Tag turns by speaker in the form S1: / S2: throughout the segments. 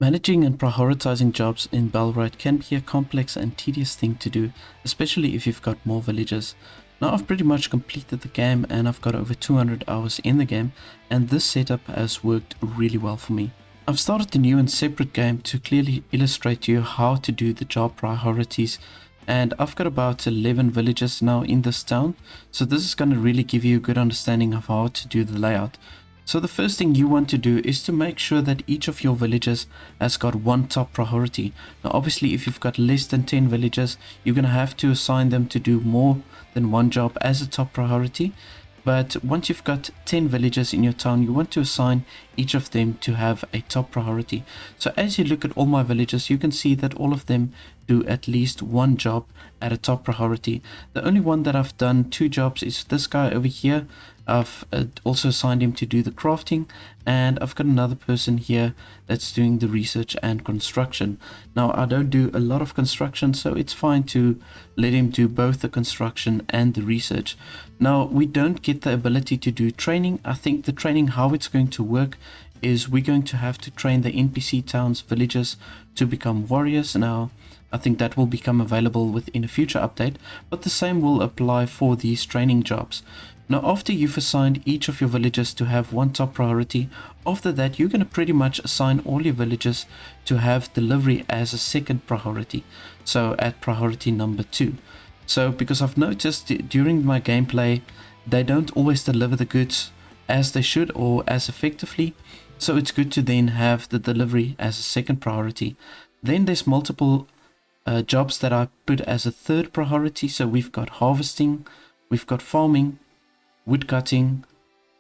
S1: Managing and prioritizing jobs in Bellwright can be a complex and tedious thing to do, especially if you've got more villagers. Now I've pretty much completed the game and I've got over 200 hours in the game, and this setup has worked really well for me. I've started a new and separate game to clearly illustrate to you how to do the job priorities, and I've got about 11 villagers now in this town, so this is going to really give you a good understanding of how to do the layout. So the first thing you want to do is to make sure that each of your villagers has got one top priority. Now obviously if you've got less than 10 villagers, you're going to have to assign them to do more than one job as a top priority. But once you've got 10 villagers in your town, you want to assign each of them to have a top priority. So as you look at all my villagers, you can see that all of them do at least one job at a top priority. The only one that I've done 2 jobs is this guy over here. I've also assigned him to do the crafting, and I've got another person here that's doing the research and construction. Now I don't do a lot of construction, so it's fine to let him do both the construction and the research. Now we don't get the ability to do training. I think the training, how it's going to work is we're going to have to train the NPC towns villagers to become warriors. Now I think that will become available within a future update, but the same will apply for these training jobs. Now after you've assigned each of your villagers to have one top priority, after that you're going to pretty much assign all your villagers to have delivery as a second priority, so at priority number 2. So because I've noticed during my gameplay they don't always deliver the goods as they should or as effectively, so it's good to then have the delivery as a second priority. Then there's multiple jobs that I put as a third priority. So we've got harvesting, we've got farming, woodcutting,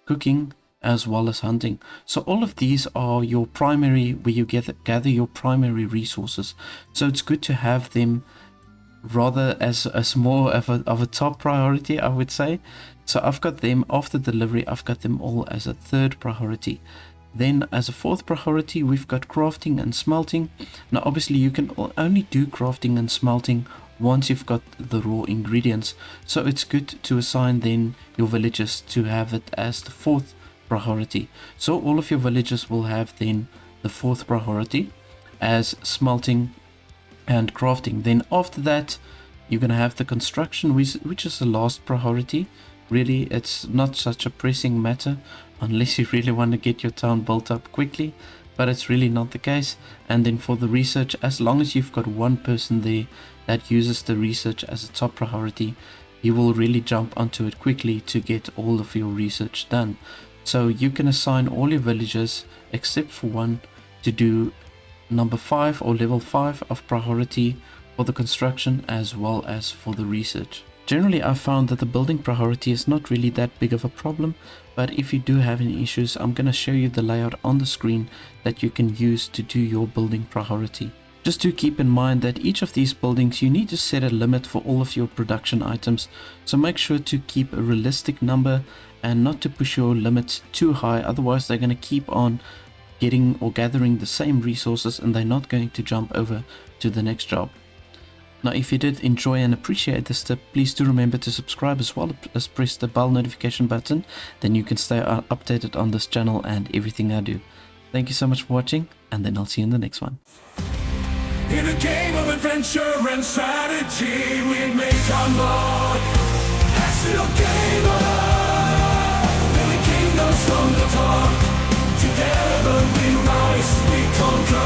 S1: cooking, as well as hunting. So all of these are your primary, where you gather your primary resources. So it's good to have them rather as more of a top priority, I would say. So I've got them after delivery, I've got them all as a third priority. Then as a fourth priority, we've got crafting and smelting. Now obviously you can only do crafting and smelting once you've got the raw ingredients, so it's good to assign then your villagers to have it as the fourth priority. So all of your villagers will have then the fourth priority as smelting and crafting. Then after that you're going to have the construction, which is the last priority. Really, it's not such a pressing matter unless you really want to get your town built up quickly, but it's really not the case. And then for the research, as long as you've got one person there that uses the research as a top priority, you will really jump onto it quickly to get all of your research done. So you can assign all your villagers except for one to do number 5 or level 5 of priority for the construction as well as for the research. Generally, I've found that the building priority is not really that big of a problem, but if you do have any issues, I'm going to show you the layout on the screen that you can use to do your building priority. Just to keep in mind that each of these buildings you need to set a limit for all of your production items, so make sure to keep a realistic number and not to push your limits too high, otherwise they're going to keep on getting or gathering the same resources and they're not going to jump over to the next job. Now if you did enjoy and appreciate this tip, please do remember to subscribe as well as press the bell notification button, then you can stay updated on this channel and everything I do. Thank you so much for watching, and then I'll see you in the next one.
S2: In a game of adventure and strategy, we make our mark. Accidental gamer, building kingdoms from the dark. Together we rise, we conquer.